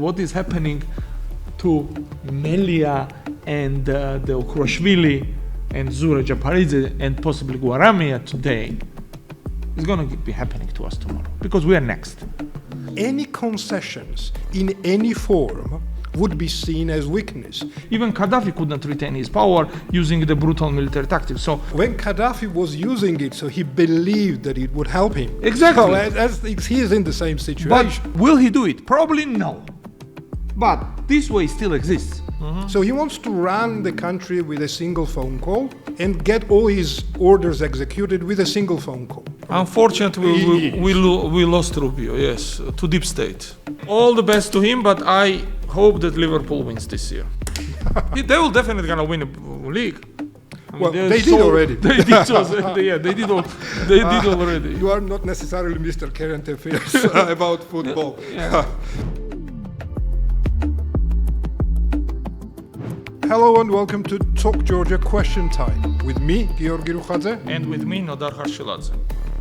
What is happening to Melia and the Okruashvili and Zoya, Japaridze and possibly Gvaramia today is going to be happening to us tomorrow because we are next. Any concessions in any form would be seen as weakness. Even Gaddafi could not retain his power using the brutal military tactics. So when Gaddafi was using it, so he believed that it would help him. Exactly. So he is in the same situation. But will he do it? Probably no. But this way still exists. So he wants to run the country with a single phone call and get all his orders executed with a single phone call. Unfortunately, we lost Rubio, yes, to deep state. All the best to him, but I hope that Liverpool wins this year. They will definitely gonna win a league. Well, they did already. They did already. You are not necessarily Mr. Current Affairs about football. Yeah. Hello and welcome to Talk Georgia Question Time with me, Giorgi Rukhadze. And with me, Nodar Kharshiladze.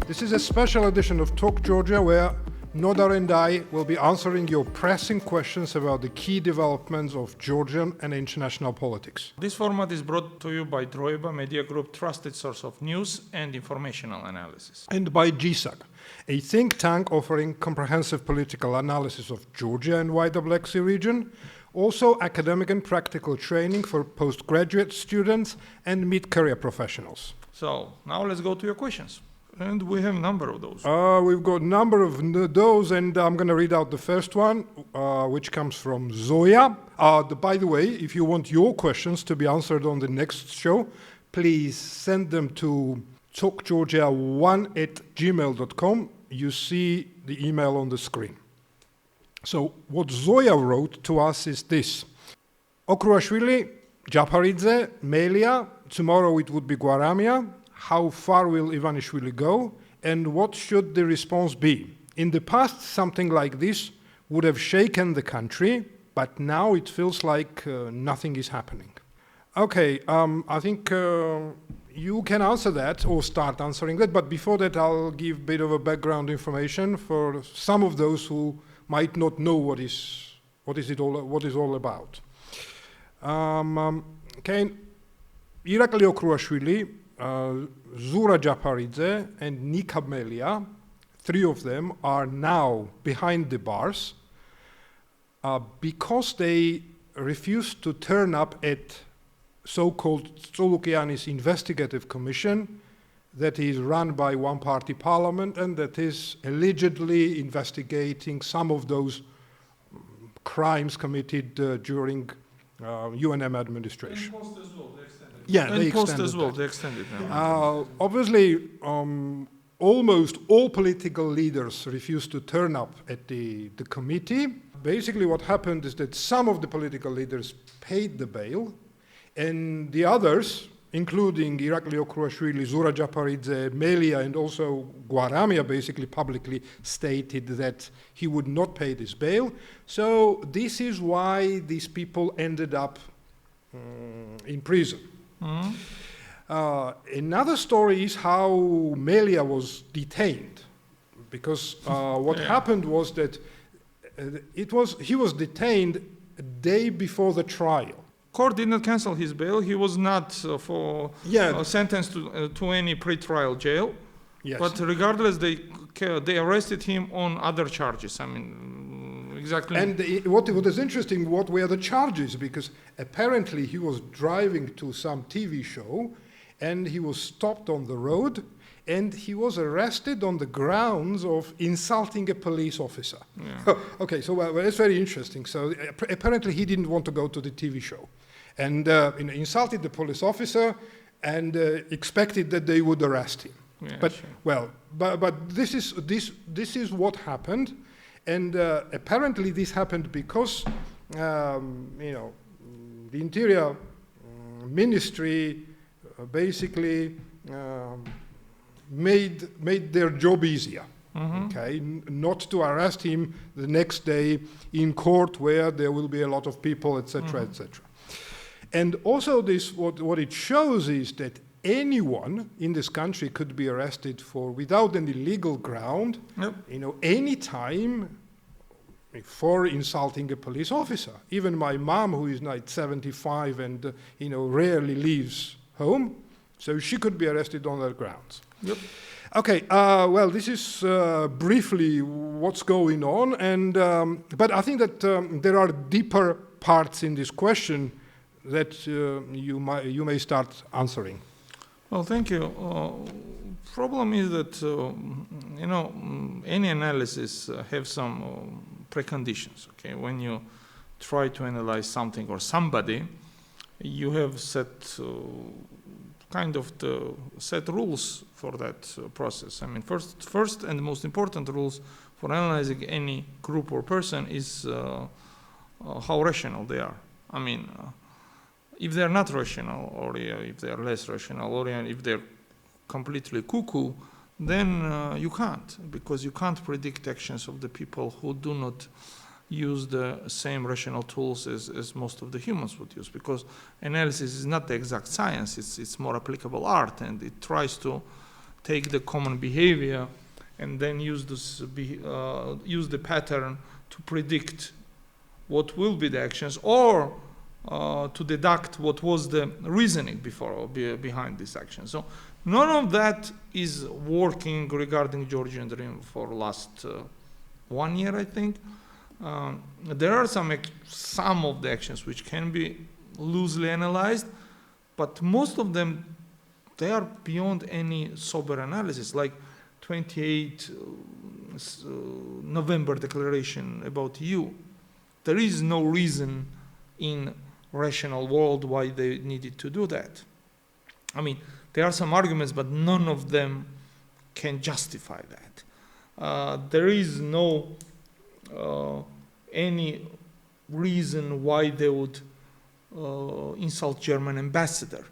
This is a special edition of Talk Georgia where Nodar and I will be answering your pressing questions about the key developments of Georgian and international politics. This format is brought to you by Zoya Media Group, trusted source of news and informational analysis. And by GSAC, a think tank offering comprehensive political analysis of Georgia and wider Black Sea region, also academic and practical training for postgraduate students and mid-career professionals. So now let's go to your questions. And we have a number of those. We've got a number of those, and I'm going to read out the first one, which comes from Zoya. By the way, if you want your questions to be answered on the next show, please send them to talkgeorgia1@gmail.com. You see the email on the screen. So what Zoya wrote to us is this. Okruashvili, Japaridze, Melia, tomorrow it would be Gvaramia. How far will Ivanishvili go? And what should the response be? In the past, something like this would have shaken the country, but now it feels like nothing is happening. Okay, I think you can answer that or start answering that, but before that I'll give a bit of a background information for some of those who might not know what is all about. Okay, Irakli Okruashvili, Zoya Japaridze and Nika Melia, three of them are now behind the bars because they refused to turn up at so-called Tsolukiani's investigative commission that is run by one-party parliament and that is allegedly investigating some of those crimes committed during UNM administration. And post as well, they extended. Yeah, and they post extended as well, that. they extended now. Obviously, almost all political leaders refused to turn up at the committee. Basically what happened is that some of the political leaders paid the bail and the others, including Irakli Okruashvili, Zoya Japaridze, Melia, and also Gvaramia, basically publicly stated that he would not pay this bail. So this is why these people ended up in prison. Another story is how Melia was detained, because what happened was that he was detained a day before the trial. Court did not cancel his bail. He was not sentenced to any pre-trial jail. Yes. But regardless, they arrested him on other charges. I mean, exactly. And what is interesting, what were the charges? Because apparently he was driving to some TV show and he was stopped on the road and he was arrested on the grounds of insulting a police officer. Yeah. Okay, so it's very interesting. So apparently he didn't want to go to the TV show and insulted the police officer and expected that they would arrest him. Yeah, but sure. but this is what happened, and apparently this happened because the Interior Ministry basically made their job easier. Okay, not to arrest him the next day in court where there will be a lot of people, etc., etc. And also this what it shows is that anyone in this country could be arrested without any legal ground, any time, for insulting a police officer. Even my mom, who is now 75 and rarely leaves home, so she could be arrested on that grounds. Yep. Okay, well, this is briefly what's going on, and but I think that there are deeper parts in this question that you may start answering. Well, thank you. Problem is that any analysis have some preconditions. Okay, when you try to analyze something or somebody, you have set set rules for that process. I mean, first and most important rules for analyzing any group or person is how rational they are. I mean, if they're not rational, or if they're less rational, or if they're completely cuckoo, then you can't, because you can't predict actions of the people who do not use the same rational tools as most of the humans would use, because analysis is not the exact science, it's more applicable art, and it tries to take the common behavior and then use the pattern to predict what will be the actions, or to deduct what was the reasoning behind this action. So none of that is working regarding Georgian Dream for last 1 year, I think. There are some of the actions which can be loosely analyzed, but most of them, they are beyond any sober analysis, like 28 November declaration about you. There is no reason in rational world why they needed to do that. I mean, there are some arguments, but none of them can justify that. There is no any reason why they would insult German ambassador,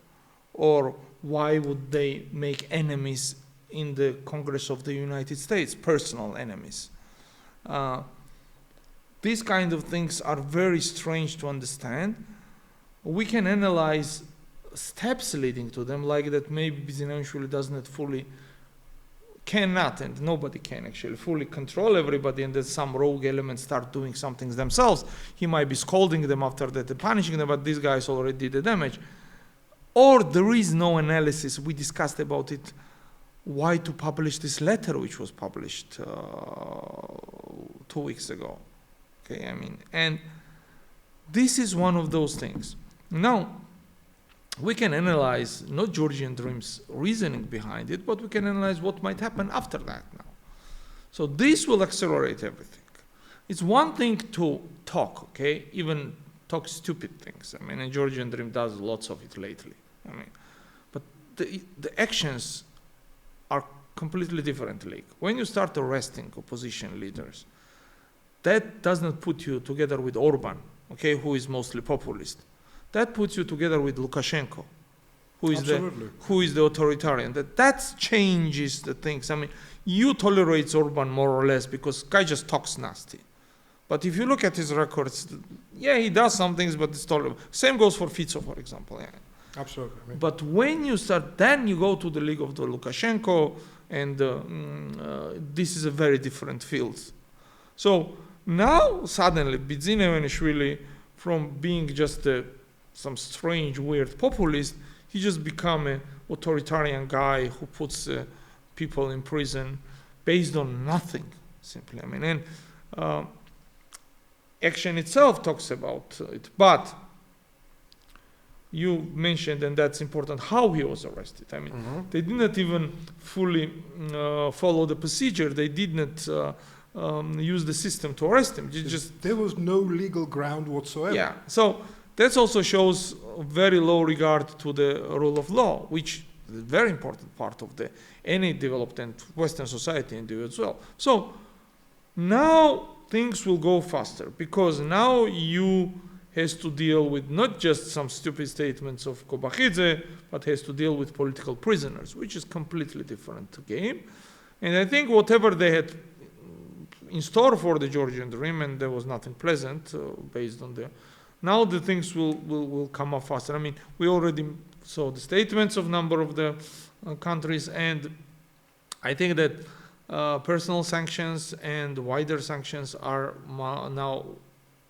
or why would they make enemies in the Congress of the United States, personal enemies. These kind of things are very strange to understand. We can analyze steps leading to them, like that maybe Bidzina does not cannot, and nobody can actually fully control everybody, and that some rogue elements start doing some things themselves. He might be scolding them after that and punishing them, but these guys already did the damage. Or there is no analysis. We discussed about it, why to publish this letter, which was published 2 weeks ago. Okay, I mean, and this is one of those things. Now, we can analyze not Georgian Dream's reasoning behind it, but we can analyze what might happen after that now. So this will accelerate everything. It's one thing to talk, okay, even talk stupid things. I mean, and Georgian Dream does lots of it lately. I mean, but the actions are completely different. Like when you start arresting opposition leaders, that does not put you together with Orban, okay, who is mostly populist. That puts you together with Lukashenko, who is the authoritarian. That changes the things. I mean, you tolerate Orban more or less because guy just talks nasty. But if you look at his records, yeah, he does some things, but it's tolerable. Same goes for Fico, for example. Yeah. Absolutely. I mean. But when you start, then you go to the league of the Lukashenko, and this is a very different field. So now suddenly Bidzina Ivanishvili, from being just some strange, weird populist, he just become an authoritarian guy who puts people in prison based on nothing, simply. I mean, and action itself talks about it, but you mentioned, and that's important, how he was arrested. I mean, they did not even fully follow the procedure. They did not use the system to arrest him. There was no legal ground whatsoever. Yeah, so that also shows very low regard to the rule of law, which is a very important part of any developed and Western society in the US as well. So now things will go faster, because now you has to deal with not just some stupid statements of Kobakhidze, but has to deal with political prisoners, which is completely different game. And I think whatever they had in store for the Georgian Dream, and there was nothing pleasant based on now the things will come up faster. I mean, we already saw the statements of number of the countries, and I think that personal sanctions and wider sanctions are now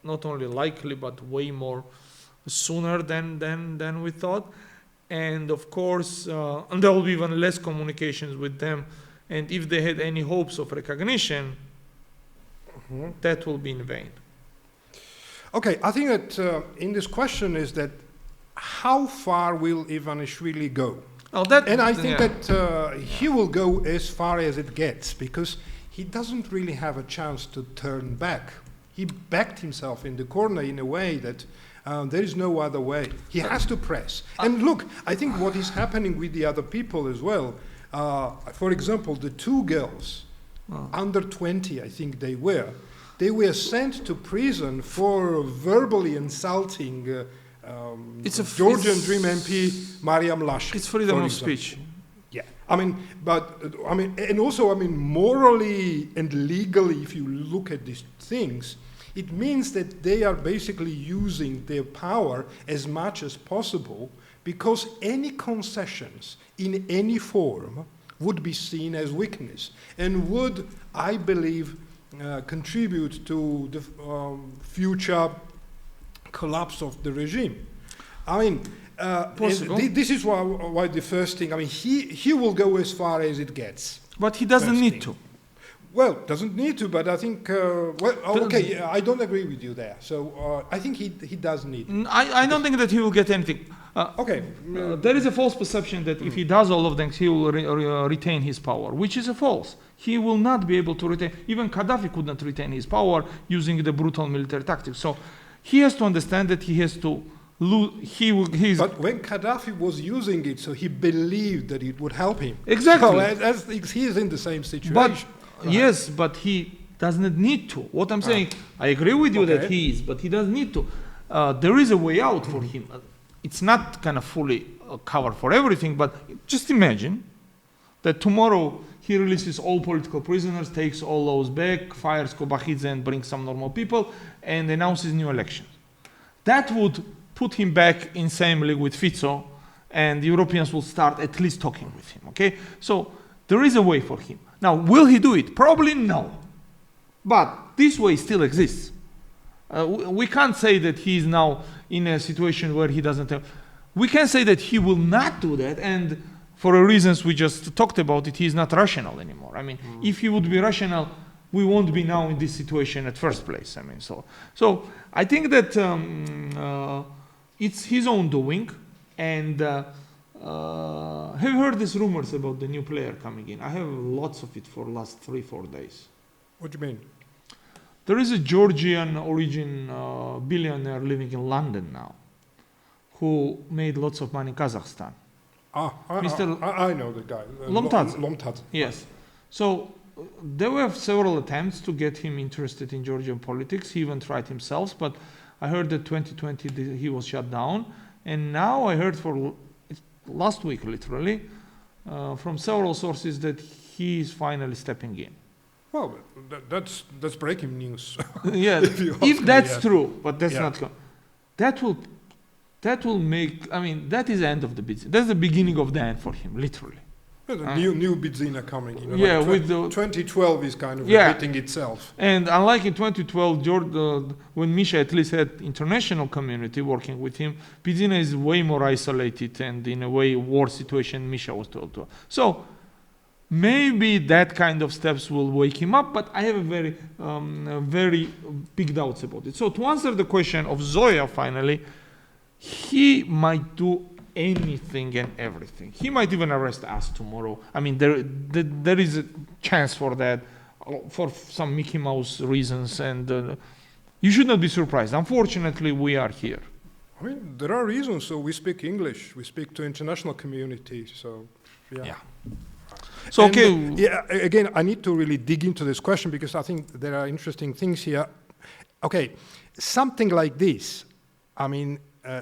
not only likely but way more sooner than we thought. And of course, and there will be even less communications with them. And if they had any hopes of recognition, that will be in vain. Okay, I think that in this question is that how far will Ivanishvili go? And I think that he will go as far as it gets, because he doesn't really have a chance to turn back. He backed himself in the corner in a way that there is no other way. He has to press. And look, I think what is happening with the other people as well, for example, the two girls, under 20, I think they were sent to prison for verbally insulting Georgian Dream MP Mariam Lash. It's freedom of speech. Yeah, and also, morally and legally, if you look at these things, it means that they are basically using their power as much as possible, because any concessions in any form would be seen as weakness and would, I believe, contribute to the future collapse of the regime. This is why the first thing, he will go as far as it gets. But he doesn't need to. Well, doesn't need to, but I think, I don't agree with you there. So I think he does need it. I don't think that he will get anything. There is a false perception that if he does all of them, he will retain his power, which is a false. He will not be able to retain. Even Gaddafi could not retain his power using the brutal military tactics. So he has to understand that he has to lose. But when Gaddafi was using it, so he believed that it would help him. Exactly. So he is in the same situation. But yes, but he doesn't need to. What I'm saying, I agree with you that he is, but he doesn't need to. There is a way out for him. It's not kind of fully covered for everything, but just imagine that tomorrow he releases all political prisoners, takes all those back, fires Kobakhidze and brings some normal people, and announces new elections. That would put him back in same league with Fico, and the Europeans will start at least talking with him, okay? So there is a way for him. Now, will he do it? Probably no. But this way still exists. We can't say that he is now in a situation where he doesn't have. We can say that he will not do that, and for the reasons we just talked about it, he is not rational anymore. If he would be rational, we won't be now in this situation at first place. So I think that it's his own doing. And have you heard these rumors about the new player coming in? I have lots of it for the last 3-4 days. What do you mean? There is a Georgian origin billionaire living in London now, who made lots of money in Kazakhstan. I know the guy. Lomtadze. Yes. So there were several attempts to get him interested in Georgian politics. He even tried himself, but I heard that 2020 he was shut down. And now I heard for last week, literally, from several sources that he is finally stepping in. Well, that's breaking news. Yeah, if that's true, but that's not. That will make. That is the end of the Bidzina. That's the beginning of the end for him, literally. The new Bidzina coming. With the 2012 is kind of repeating itself. And unlike in 2012, when Misha at least had international community working with him, Bidzina is way more isolated and in a way worse situation Misha was told to. So maybe that kind of steps will wake him up, but I have a very big doubts about it. So to answer the question of Zoya finally, he might do anything and everything. He might even arrest us tomorrow. There is a chance for that, for some Mickey Mouse reasons, and you should not be surprised. Unfortunately, we are here. There are reasons. So we speak English. We speak to international community. So yeah. So again, I need to really dig into this question because I think there are interesting things here. Okay, something like this.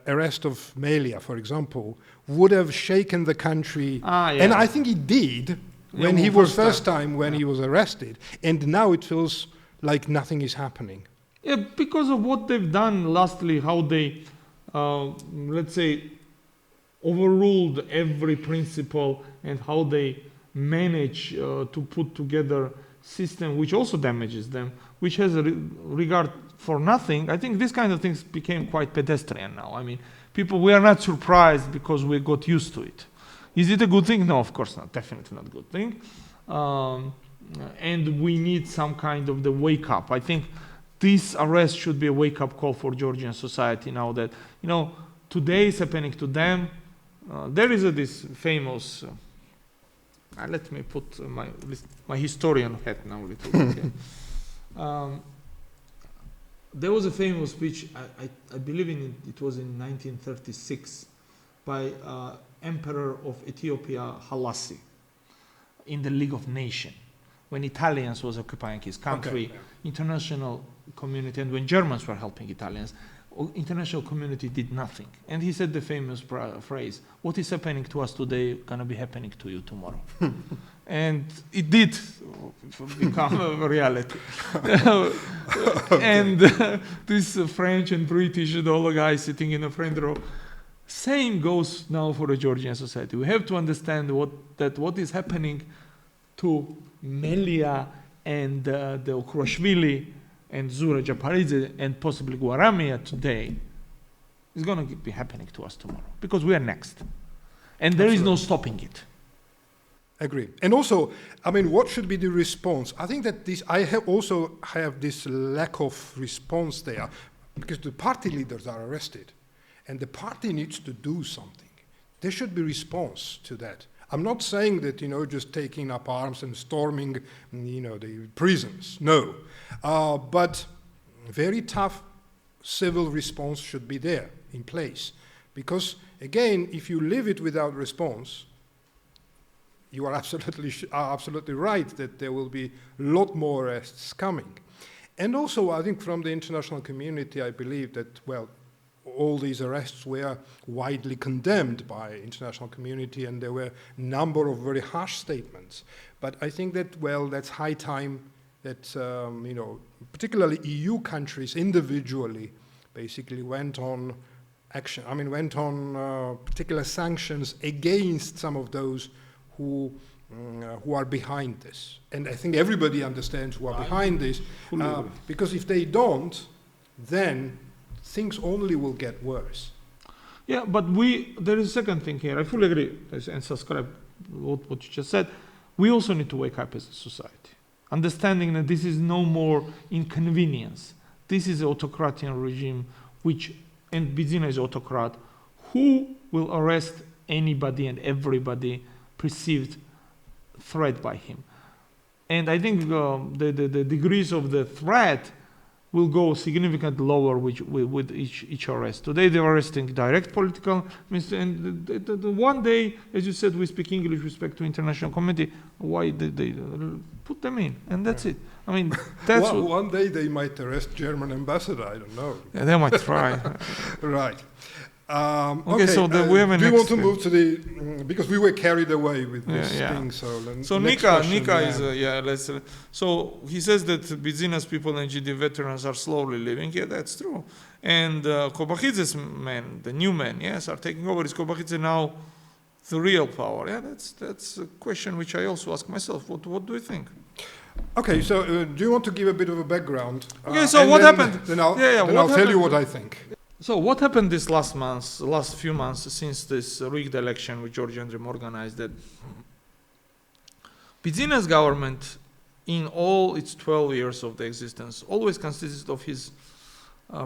Arrest of Melia, for example, would have shaken the country, and I think it did when he was first time when he was arrested, and now it feels like nothing is happening. Yeah, because of what they've done. Lastly, how they, let's say, overruled every principle, and how they manage to put together system which also damages them, which has a regard for nothing. I think these kind of things became quite pedestrian now. I mean, people, we are not surprised because we got used to it. Is it a good thing? No, of course not. Definitely not a good thing. And we need some kind of the wake up. I think this arrest should be a wake up call for Georgian society now that, you know, today is happening to them. There is this famous, let me put my historian hat now a little bit. There was a famous speech, I believe it was in 1936 by Emperor of Ethiopia Halassi in the League of Nations when Italians was occupying his country, international community, and when Germans were helping Italians, international community did nothing. And he said the famous phrase, what is happening to us today gonna be happening to you tomorrow. And it did become a reality. And this French and British, the other guys sitting in the front row, same goes now for the Georgian society. We have to understand what is happening to Melia and the Okruashvili and Zoya, Japaridze, and possibly Gvaramia today is going to be happening to us tomorrow because we are next. And there is no stopping it. Agree. And also, I mean, what should be the response? I think that I also have this lack of response there because the party leaders are arrested and the party needs to do something. There should be response to that. I'm not saying that, you know, just taking up arms and storming, you know, the prisons. No. But very tough civil response should be there in place. Because, again, if you leave it without response, you are absolutely right that there will be a lot more arrests coming. And also, I think from the international community, I believe that, well, all these arrests were widely condemned by international community, and there were a number of very harsh statements. But I think that, well, that's high time that, you know, particularly EU countries individually basically went on action. I mean, went on particular sanctions against some of those who are behind this. And I think everybody understands who are behind this, because if they don't, then things only will get worse. Yeah, but there is a second thing here. I fully agree and subscribe what you just said. We also need to wake up as a society, understanding that this is no more inconvenience. This is an autocratic regime, and Bidzina is autocrat, who will arrest anybody and everybody perceived threat by him. And I think the degrees of the threat will go significantly lower with each arrest. Today they are arresting direct political, and the one day, as you said, we speak English with respect to international community, why they put them in, and that's it. I mean, that's one day they might arrest German ambassador, I don't know. Yeah, they might try. Right. Okay, so we have a do you next want to move to the, because we were carried away with this thing, so Nika is, so he says that Bidzina's people and GD veterans are slowly leaving. Yeah, that's true. And Kobakhidze's men, the new men, yes, are taking over. Is Kobakhidze now the real power? Yeah, that's a question which I also ask myself. What do you think? Okay, so do you want to give a bit of a background? Okay, so what happened? Then I'll tell you what I think. So what happened this last few months since this rigged election with Georgian Dream organized, that Bidzina's government, in all its 12 years of the existence, always consisted of his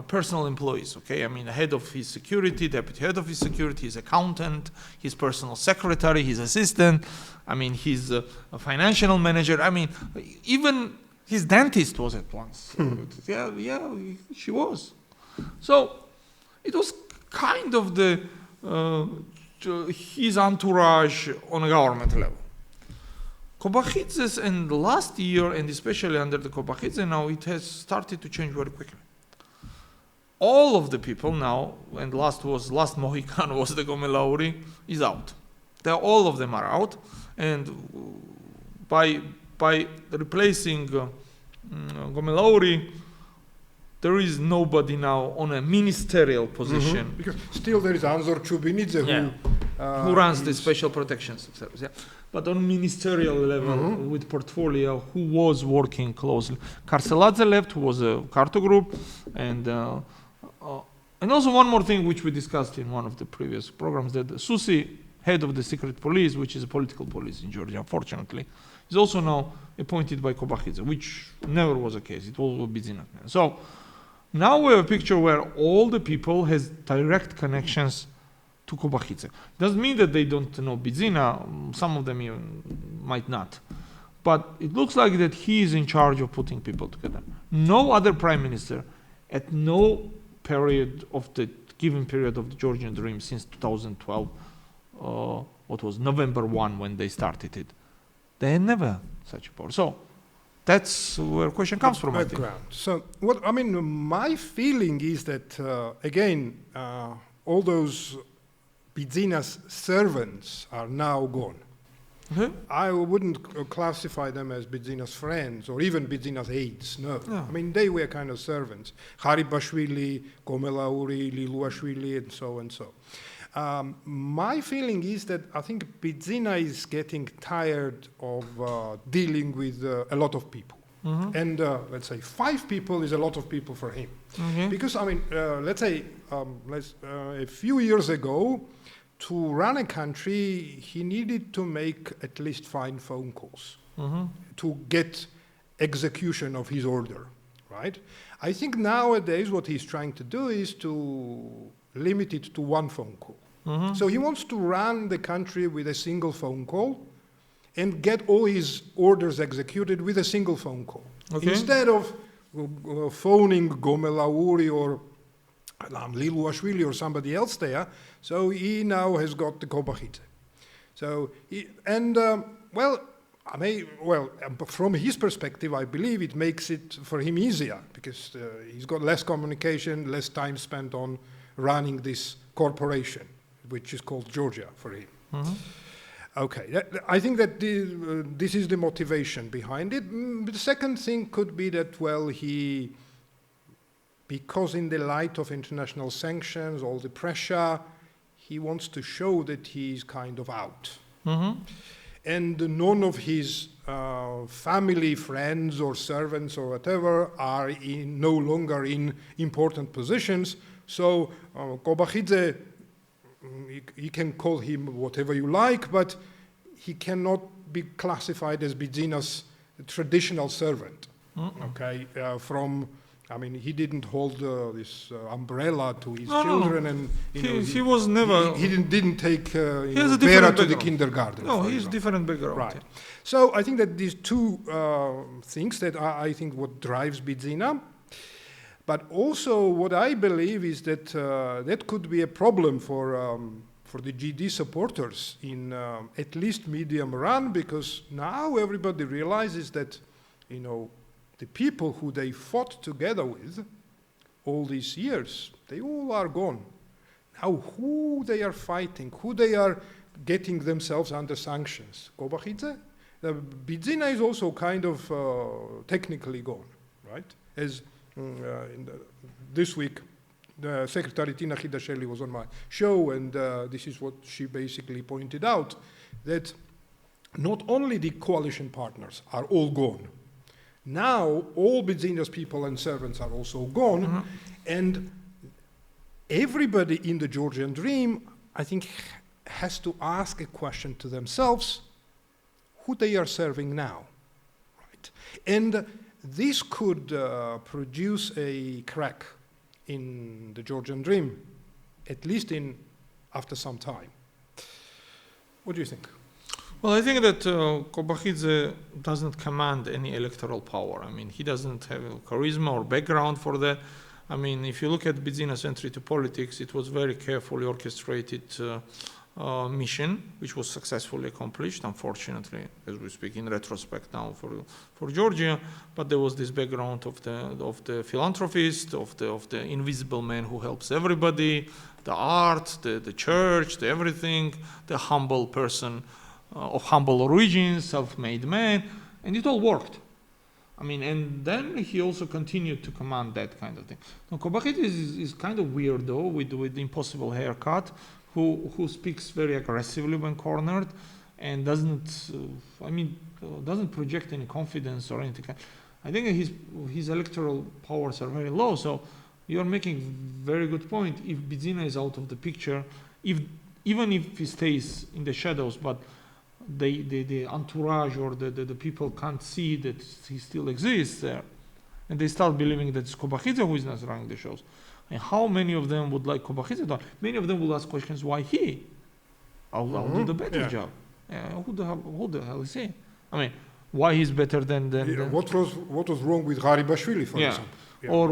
personal employees, okay? I mean, the head of his security, deputy head of his security, his accountant, his personal secretary, his assistant, I mean, his financial manager, I mean, even his dentist was at once. She was. So it was kind of his entourage on a government level. Kobakhidze's, and last year, and especially under the Kobakhidze now, it has started to change very quickly. All of the people now, and last Mohican was the Gomelauri, is out. All of them are out, and by replacing Gomelauri, there is nobody now on a ministerial position. Because still there is Anzor Chubinidze who runs the special protection service. Yeah. but on ministerial level with portfolio, who was working closely. Kharshiladze left, who was a Carto group, and also one more thing which we discussed in one of the previous programs, that Susi, head of the secret police, which is a political police in Georgia, unfortunately, is also now appointed by Kobakhidze, which never was the case. It was Bidzina. So now we have a picture where all the people has direct connections to Kobakhidze. Doesn't mean that they don't know Bidzina. Some of them even might not. But it looks like that he is in charge of putting people together. No other prime minister at no period of the given period of the Georgian Dream since 2012, what was November 1 when they started it. They had never such a power. So that's where question comes from. Background. So what I mean, my feeling is that again, all those Bidzina's servants are now gone. I wouldn't classify them as Bidzina's friends or even Bidzina's aides. No, I mean they were kind of servants. Haribashvili, Gomelauri, Liluashvili, and so and so. My feeling is that I think Bidzina is getting tired of dealing with a lot of people. And let's say 5 people is a lot of people for him. Because, I mean, let's say a few years ago, to run a country, he needed to make at least 5 phone calls to get execution of his order, right? I think nowadays what he's trying to do is to limit it to 1 phone call. So he wants to run the country with a single phone call and get all his orders executed with a single phone call. Instead of phoning Gomelauri or Liluashvili or somebody else there, so he now has got the Kobakhidze. So, from his perspective, I believe it makes it for him easier because he's got less communication, less time spent on running this corporation, which is called Georgia for him. Okay, I think that this is the motivation behind it. The second thing could be that, well, because in the light of international sanctions, all the pressure, he wants to show that he's kind of out. And none of his family, friends, or servants, or whatever, are no longer in important positions. So Kobakhidze, you can call him whatever you like, but he cannot be classified as Bidzina's traditional servant. Okay, he didn't hold this umbrella to his children, and he was never. He didn't take Vera to the kindergarten. No, he's different background. Right. So I think that these 2 things that I think what drives Bidzina. But also what I believe is that that could be a problem for the GD supporters in at least medium run, because now everybody realizes that, the people who they fought together with all these years, they all are gone. Now who they are fighting, who they are getting themselves under sanctions? Kobakhidze? Bidzina is also kind of technically gone, right? As this week, the Secretary Tina Khidashvili was on my show, and this is what she basically pointed out, that not only the coalition partners are all gone, now all Bidzina's people and servants are also gone, and everybody in the Georgian Dream, I think, has to ask a question to themselves, who they are serving now, right? And this could produce a crack in the Georgian Dream, at least after some time. What do you think? Well, I think that Kobakhidze doesn't command any electoral power. I mean, he doesn't have charisma or background for that. I mean, if you look at Bidzina's entry to politics, it was very carefully orchestrated mission, which was successfully accomplished, unfortunately, as we speak in retrospect now for Georgia. But there was this background of the philanthropist, of the invisible man who helps everybody, the art, the church, the everything, the humble person of humble origins, self-made man, and it all worked. I mean, and then he also continued to command that kind of thing. Now, Kobakhidze is kind of weird, though, with the impossible haircut, who speaks very aggressively when cornered, and doesn't, doesn't project any confidence or anything. I think his electoral powers are very low. So you're making very good point. If Bidzina is out of the picture, even if he stays in the shadows, but the entourage or the people can't see that he still exists there, and they start believing that it's Kobakhidze who is not running the shows. And how many of them would like Kobakhidze? Many of them will ask questions, why he? I'll do the better job. Who the hell is he? I mean, why he's better than what was wrong with Gvaramia, for example? Yeah. Or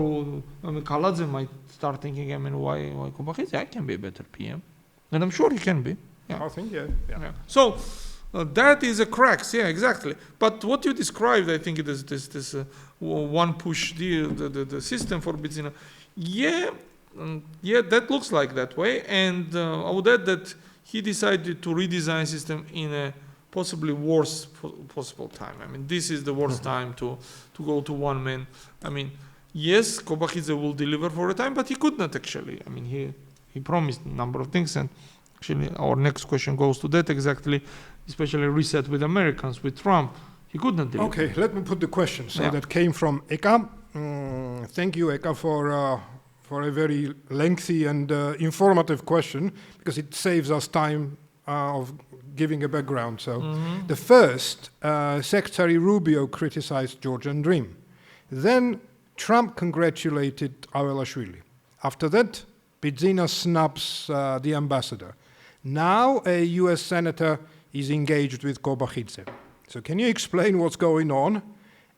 Kaladze might start thinking, why Kobakhidze? I can be a better PM. And I'm sure he can be. Yeah. I think, yeah. So that is a cracks, exactly. But what you described, I think it is this one push the system for Bidzina. That looks like that way. And I would add that he decided to redesign system in a possibly worst possible time. I mean, this is the worst time to go to one man. I mean, yes, Kobakhidze will deliver for a time, but he could not actually. I mean, he promised a number of things, and actually our next question goes to that exactly, especially reset with Americans, with Trump. He could not deliver. Okay, let me put the question. So that came from Eka. Thank you, Eka, for a very lengthy and informative question, because it saves us time of giving a background. So the first, Secretary Rubio criticized Georgian Dream. Then Trump congratulated Kavelashvili. After that, Bidzina snubs the ambassador. Now a US senator is engaged with Kobakhidze. So can you explain what's going on?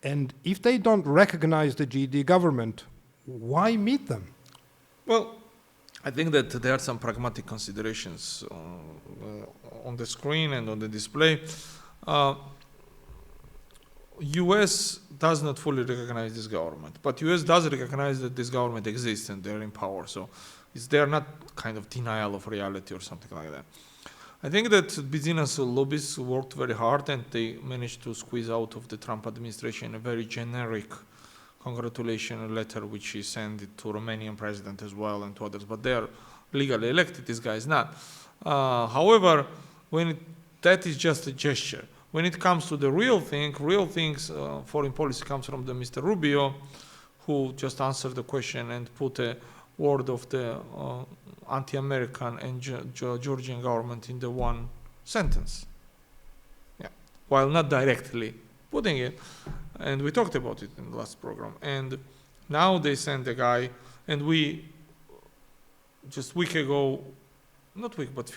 And if they don't recognize the GD government, why meet them? Well, I think that there are some pragmatic considerations on the screen and on the display. US does not fully recognize this government, but US does recognize that this government exists and they're in power. So they're not kind of denial of reality or something like that. I think that Bidzina's lobbyists worked very hard and they managed to squeeze out of the Trump administration a very generic congratulation letter, which he sent it to Romanian president as well and to others, but they're legally elected, this guy is not. However, that is just a gesture. When it comes to the real things, foreign policy comes from the Mr. Rubio, who just answered the question and put a word of the anti-American and Georgian government in the one sentence. While not directly putting it, and we talked about it in the last program. And now they send a guy, and we just few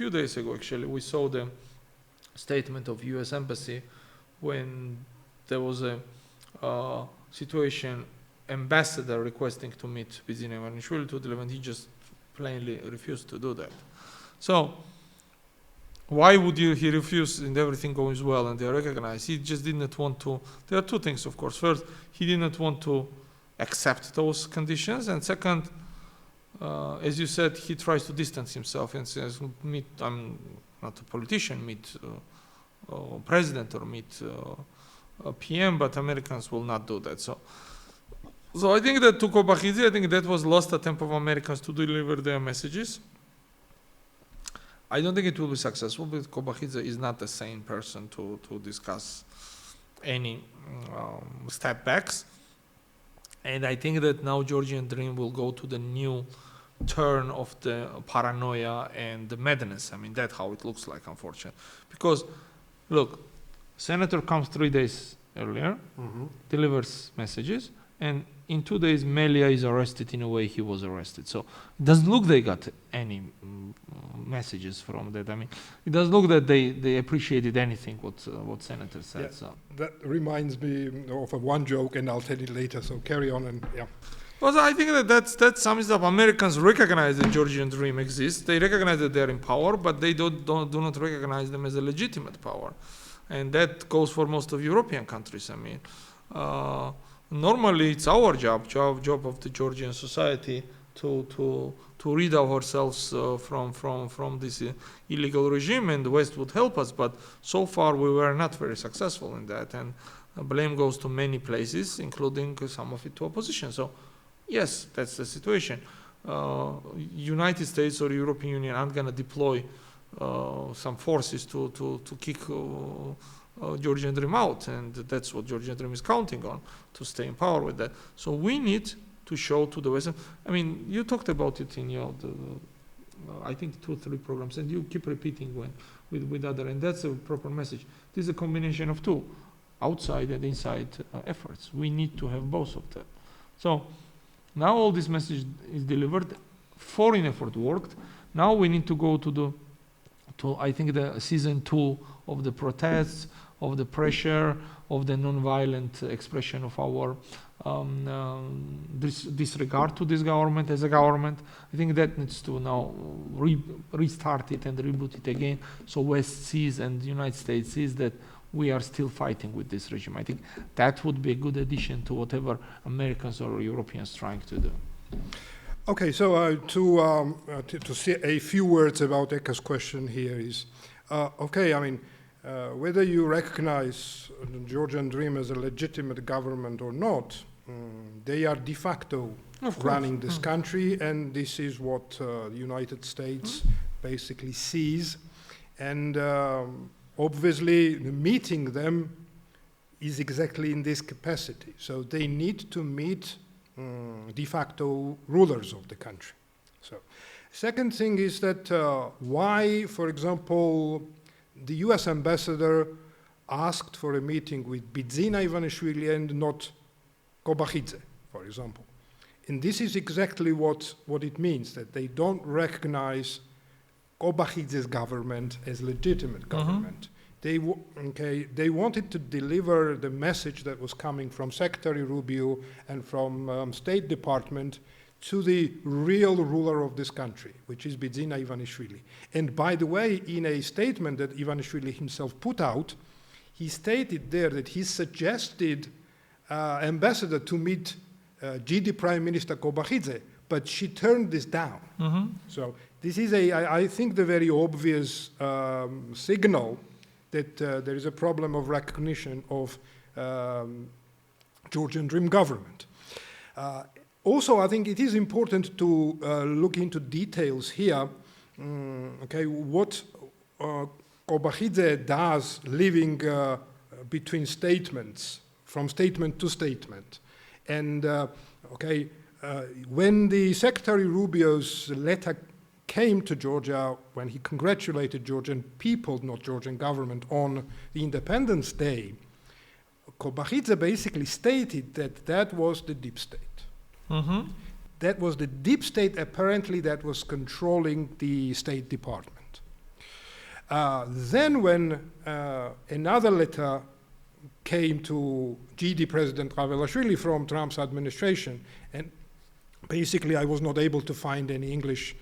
days ago actually, we saw the statement of US Embassy when there was a situation, ambassador requesting to meet Bidzina Ivanishvili to deliver, and he just plainly refused to do that. So why would he refuse and everything goes well and they recognize? He just did not want to. There are two things, of course. First, he did not want to accept those conditions, and second, as you said, he tries to distance himself and says, I'm not a politician, meet president or meet a PM, but Americans will not do that. So I think that to Kobakhidze, I think that was lost attempt of Americans to deliver their messages. I don't think it will be successful, because Kobakhidze is not the sane person to discuss any step backs. And I think that now Georgian Dream will go to the new turn of the paranoia and the madness. I mean, that's how it looks like, unfortunately. Because, look, senator comes 3 days earlier, delivers messages, and in 2 days, Melia is arrested in a way he was arrested. So it doesn't look they got any messages from that. I mean, it doesn't look that they appreciated anything what senator said. Yeah, so that reminds me of one joke, and I'll tell it later. So carry on and yeah. Well, I think that sums it up. Americans recognize that Georgian Dream exists. They recognize that they're in power, but they do not recognize them as a legitimate power, and that goes for most of European countries. I mean. Normally, it's our job of the Georgian society to rid ourselves from this illegal regime, and the West would help us. But so far, we were not very successful in that, and blame goes to many places, including some of it to opposition. So, yes, that's the situation. United States or European Union aren't going to deploy some forces to kick Georgian Dream out, and that's what Georgian Dream is counting on, to stay in power with that. So we need to show to the Western. I mean, you talked about it in your, I think 2 or 3 programs, and you keep repeating with other, and that's a proper message. This is a combination of 2, outside and inside efforts. We need to have both of them. So now all this message is delivered. Foreign effort worked. Now we need to go to I think the season 2 of the protests, of the pressure, of the non-violent expression of our disregard to this government as a government. I think that needs to now restart it and reboot it again, so West sees and the United States sees that we are still fighting with this regime. I think that would be a good addition to whatever Americans or Europeans trying to do. Okay, so to say a few words about Eka's question here is, okay, I mean, whether you recognize the Georgian Dream as a legitimate government or not, they are de facto running this country, and this is what the United States basically sees. And obviously, meeting them is exactly in this capacity. So they need to meet de facto rulers of the country. So, second thing is that why, for example, the US ambassador asked for a meeting with Bidzina Ivanishvili and not Kobakhidze, for example. And this is exactly what it means, that they don't recognize Kobakhidze's government as legitimate government. They wanted to deliver the message that was coming from Secretary Rubio and from State Department to the real ruler of this country, which is Bidzina Ivanishvili. And by the way, in a statement that Ivanishvili himself put out, he stated there that he suggested ambassador to meet GD Prime Minister Kobakhidze, but she turned this down. So this is I think the very obvious signal that there is a problem of recognition of Georgian Dream government. Also, I think it is important to look into details here. Okay, what Kobakhidze does living between statements, from statement to statement. And when the Secretary Rubio's letter came to Georgia, when he congratulated Georgian people, not Georgian government, on the Independence Day, Kobakhidze basically stated that that was the deep state. That was the deep state, apparently, that was controlling the State Department. Then when another letter came to GD President Kavelashvili from Trump's administration, and basically I was not able to find any English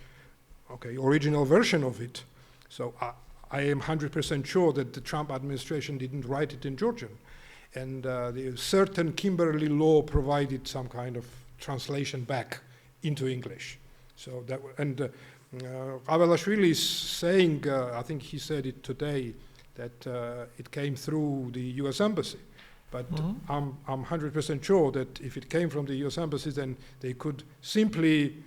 original version of it, so I am 100% sure that the Trump administration didn't write it in Georgian, and the certain Kimberley law provided some kind of translation back into English. So that, and Kavelashvili is saying, I think he said it today, that it came through the US Embassy. But I'm 100% sure that if it came from the US Embassy, then they could simply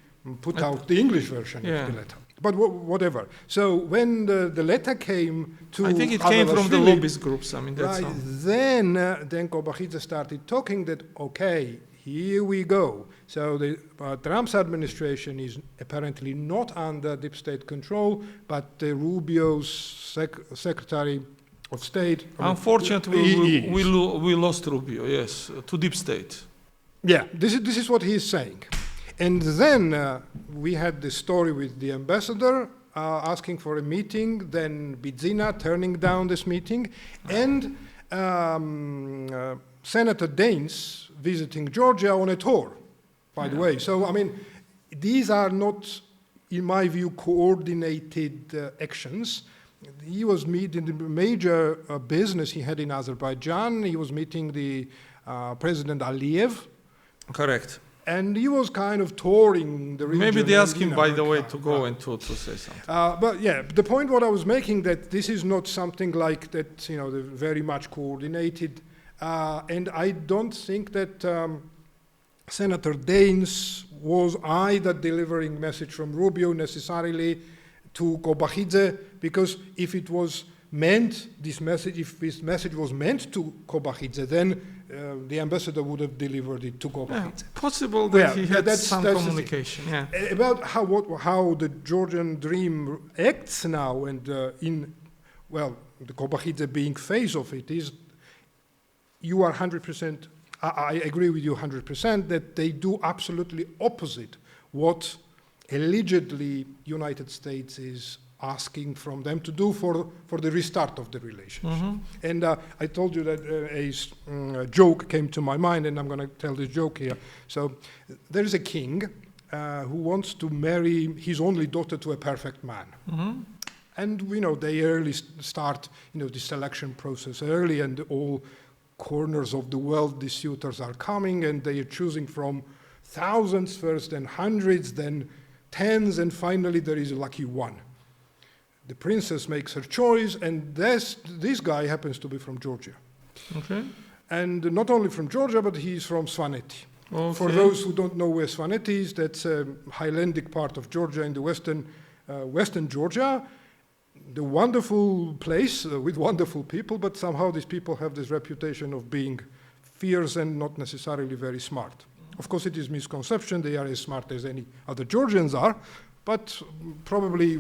put out the English version of the letter. But whatever. So when the letter came to I think it came from the lobbyist groups. I mean, that's right. Then Kobakhidze started talking that, okay, here we go. So the Trump's administration is apparently not under deep state control, but Rubio's Secretary of State. Unfortunately, we lost Rubio, yes, to deep state. Yeah, this is what he is saying. And then we had the story with the ambassador asking for a meeting, then Bidzina turning down this meeting, and Senator Daines visiting Georgia on a tour, by the way. So, I mean, these are not, in my view, coordinated actions. He was meeting the major business he had in Azerbaijan. He was meeting the President Aliyev. Correct. And he was kind of touring the region. Maybe they asked him, by the way, to go and to say something. But yeah, the point what I was making, that this is not something like that, they're very much coordinated. And I don't think that Senator Daines was either delivering message from Rubio necessarily to Kobakhidze, because if it was meant, if this message was meant to Kobakhidze, then the ambassador would have delivered it to Kobakhidze. Possible that he had some communication. About how the Georgian Dream acts now, and the Kobakhidze being phase of it is, you are 100%. I agree with you 100% that they do absolutely opposite what allegedly United States is asking from them to do for the restart of the relationship. And I told you that a joke came to my mind, and I'm going to tell this joke here. So there is a king who wants to marry his only daughter to a perfect man. And they early start the selection process early, and all corners of the world the suitors are coming, and they are choosing from thousands first, then hundreds, then tens, and finally there is a lucky one. The princess makes her choice, and this guy happens to be from Georgia. Okay. And not only from Georgia, but he's from Svaneti. Okay. For those who don't know where Svaneti is, that's a highlandic part of Georgia in the western Georgia. The wonderful place with wonderful people, but somehow these people have this reputation of being fierce and not necessarily very smart. Of course, it is misconception. They are as smart as any other Georgians are, but probably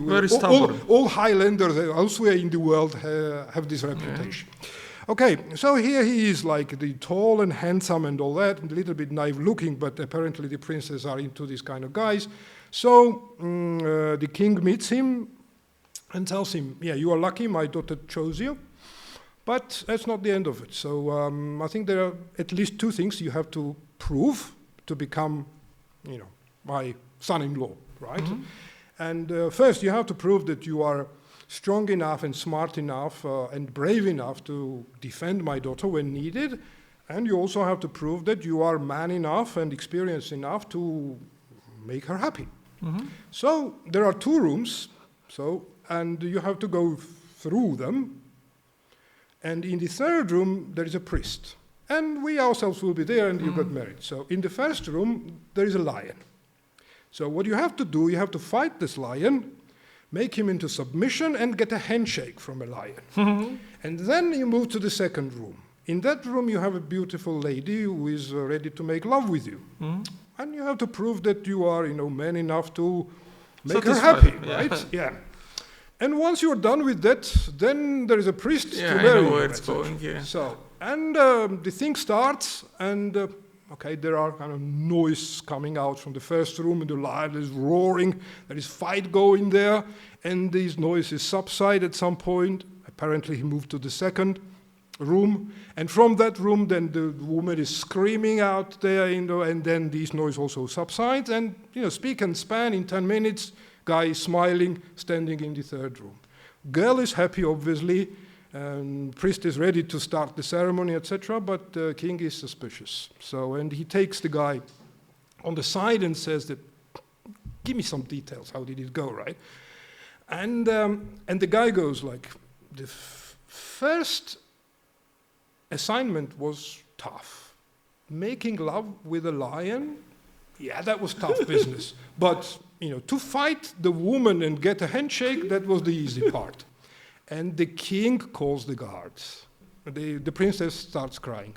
all Highlanders elsewhere in the world have this reputation. Okay, so here he is, like the tall and handsome and all that, and a little bit naive looking, but apparently the princes are into these kind of guys. So the king meets him and tells him, yeah, you are lucky, my daughter chose you, but that's not the end of it. So I think there are at least two things you have to prove to become, my son-in-law, right? And first you have to prove that you are strong enough and smart enough and brave enough to defend my daughter when needed, and you also have to prove that you are man enough and experienced enough to make her happy. So there are two rooms, and you have to go through them, and in the third room there is a priest, and we ourselves will be there, and you got married. So in the first room there is a lion. So what you have to do, you have to fight this lion, make him into submission, and get a handshake from a lion. And then you move to the second room. In that room you have a beautiful lady who is ready to make love with you. And you have to prove that you are, man enough to make her happy, right? Yeah. And once you're done with that, then there is a priest to marry you. I know where it's going, So, and the thing starts, and there are kind of noise coming out from the first room, and the lion is roaring. There is fight going there, and these noises subside at some point. Apparently he moved to the second room, and from that room then the woman is screaming out there, and then this noise also subsides, and speak and span in 10 minutes, guy is smiling, standing in the third room. Girl is happy, obviously, and priest is ready to start the ceremony, etc., but king is suspicious. So, and he takes the guy on the side and says that, give me some details, how did it go, right? And the guy goes like, the first assignment was tough. Making love with a lion, yeah, that was tough business. But, to fight the woman and get a handshake, that was the easy part. And the king calls the guards. The princess starts crying.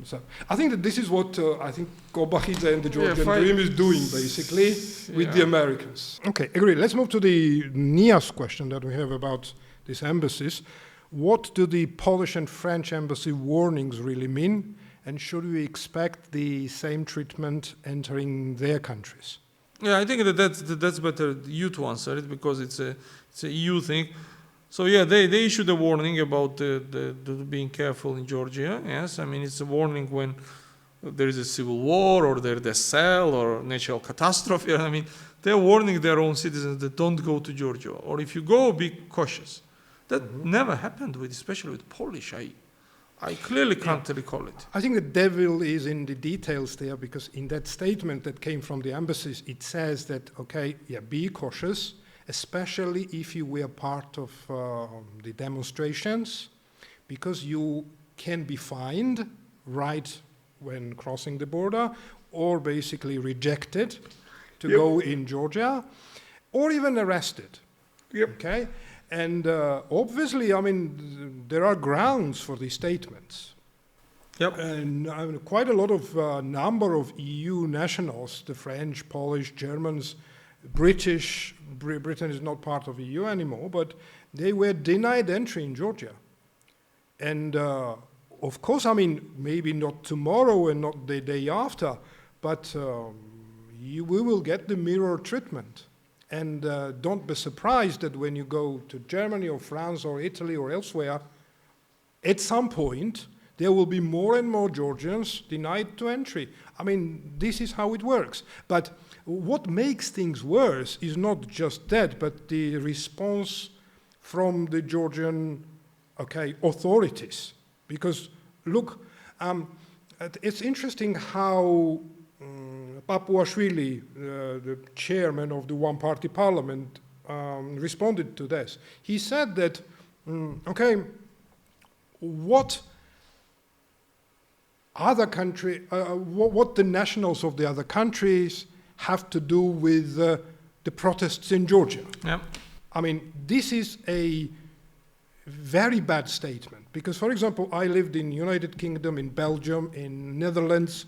So I think that this is what I think Kobakhidze and the Georgian Dream is doing, basically, with the Americans. Okay, agree. Let's move to the Nia's question that we have about these embassies. What do the Polish and French embassy warnings really mean? And should we expect the same treatment entering their countries? Yeah, I think that's better you to answer it, because it's a EU thing. So yeah, they issued a warning about the being careful in Georgia. Yes, I mean it's a warning when there is a civil war or there's a cell or natural catastrophe. I mean they're warning their own citizens that don't go to Georgia, or if you go, be cautious. That never happened especially with Polish. I clearly can't recall it. I think the devil is in the details there, because in that statement that came from the embassies, it says that, be cautious, especially if you were part of the demonstrations, because you can be fined right when crossing the border, or basically rejected to go in Georgia. or even arrested. Yep. Okay? And obviously, I mean, there are grounds for these statements. Yep. And quite a lot of number of EU nationals, the French, Polish, Germans, British, Britain is not part of EU anymore, but they were denied entry in Georgia. And of course, I mean, maybe not tomorrow and not the day after, but we will get the mirror treatment. And don't be surprised that when you go to Germany or France or Italy or elsewhere, at some point, there will be more and more Georgians denied to entry. I mean, this is how it works. But what makes things worse is not just that, but the response from the Georgian authorities. Because, look, it's interesting how Papuashvili, the chairman of the one-party parliament, responded to this. He said that, what other country, what the nationals of the other countries have to do with the protests in Georgia? Yep. I mean, this is a very bad statement because, for example, I lived in United Kingdom, in Belgium, in Netherlands,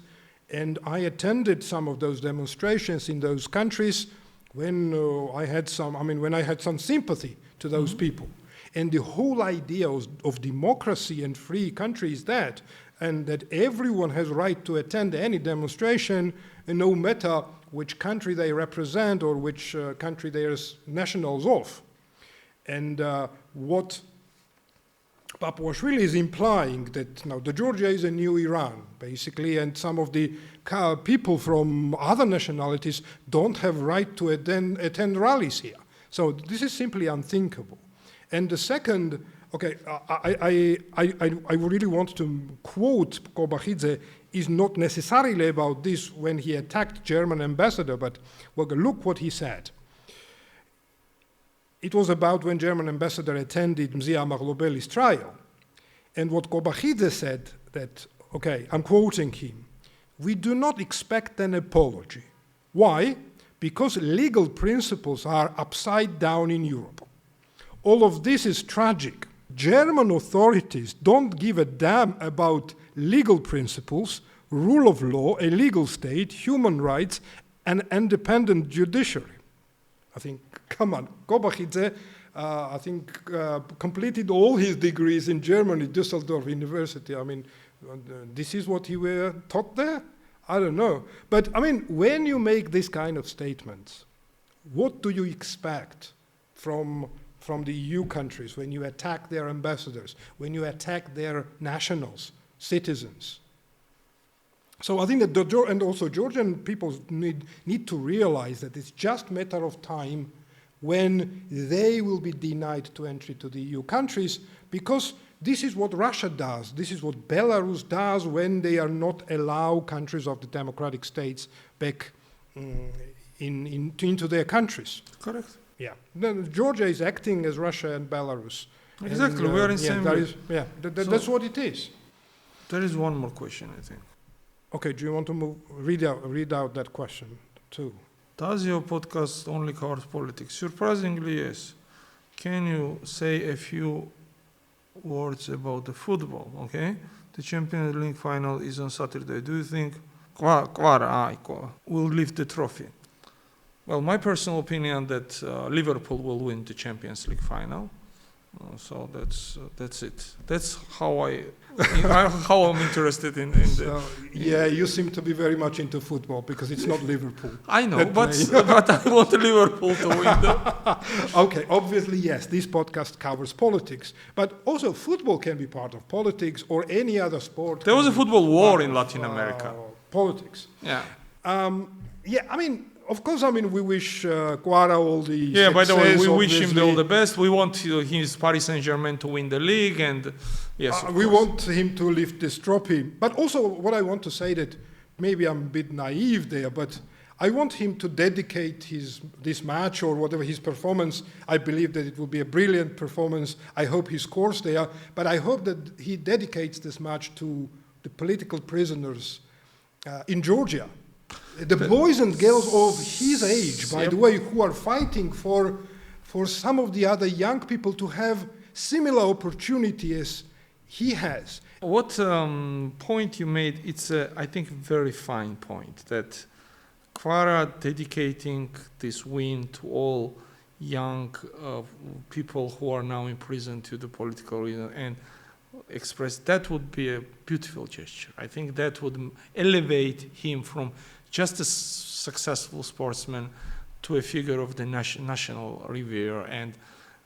and I attended some of those demonstrations in those countries when I had some sympathy to those people. And the whole idea of democracy and free country is that, and that everyone has right to attend any demonstration, and no matter which country they represent or which country they are nationals of. And what Papuashvili is implying that now the Georgia is a new Iran, basically, and some of the people from other nationalities don't have right to attend rallies here. So this is simply unthinkable. And the second, I really want to quote Kobakhidze, is not necessarily about this when he attacked German ambassador, but look what he said. It was about when German ambassador attended Mzia Maglobeli's trial. And what Kobakhidze said that, I'm quoting him, "We do not expect an apology." Why? Because legal principles are upside down in Europe. All of this is tragic. German authorities don't give a damn about legal principles, rule of law, a legal state, human rights, and independent judiciary. I think, come on, Kobakhidze, completed all his degrees in Germany, Düsseldorf University. I mean, this is what he were taught there? I don't know. But, I mean, when you make this kind of statements, what do you expect from the EU countries when you attack their ambassadors, when you attack their nationals, citizens? So I think that and also Georgian people need to realize that it's just a matter of time when they will be denied to entry to the EU countries, because this is what Russia does. This is what Belarus does when they are not allow countries of the democratic states back into their countries. Correct. Yeah. Then Georgia is acting as Russia and Belarus. Exactly. And, we are in same. That's what it is. There is one more question, I think. Okay, do you want to read out that question too? Does your podcast only cover politics? Surprisingly, yes. Can you say a few words about the football, okay? The Champions League final is on Saturday. Do you think Gvaramia will lift the trophy? Well, my personal opinion that Liverpool will win the Champions League final. So that's it. That's how I'm interested in the. Yeah, you seem to be very much into football because it's not Liverpool. I know, but I want Liverpool to win. Okay, obviously yes. This podcast covers politics, but also football can be part of politics or any other sport. There was a football war in Latin America. Politics. Yeah. I mean. Of course, I mean, we wish Quara all the Yeah, by the way, we wish him obviously. all the best. We want his Paris Saint-Germain to win the league, and yes, we want him to lift this trophy. But also, what I want to say that maybe I'm a bit naive there, but I want him to dedicate this match or whatever his performance. I believe that it will be a brilliant performance. I hope he scores there, but I hope that he dedicates this match to the political prisoners in Georgia. The boys and girls of his age, by Yep. the way, who are fighting for some of the other young people to have similar opportunity as he has. What point you made, it's a, I think, very fine point, that Kvara dedicating this win to all young people who are now in prison to the political reason and express, that would be a beautiful gesture. I think that would elevate him from just a successful sportsman to a figure of the national revere. And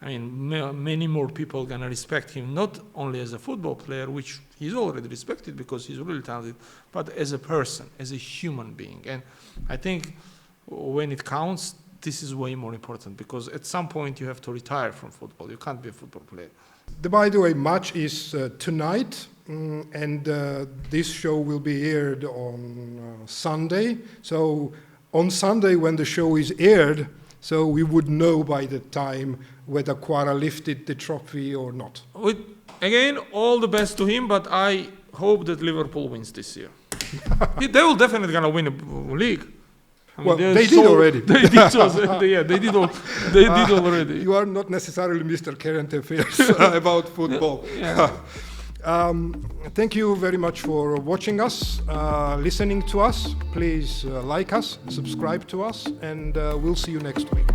I mean, many more people are gonna respect him, not only as a football player, which he's already respected because he's really talented, but as a person, as a human being. And I think when it counts, this is way more important, because at some point you have to retire from football. You can't be a football player. By the way, match is tonight, and this show will be aired on Sunday. So on Sunday, when the show is aired, so we would know by the time whether Kvara lifted the trophy or not. Again, all the best to him, but I hope that Liverpool wins this year. They will definitely gonna win a league. I mean, Well, they did already. They did, yeah, they did already. You are not necessarily Mr. Current Affairs about football. Yeah. Thank you very much for watching us, listening to us. Please like us, subscribe to us, and we'll see you next week.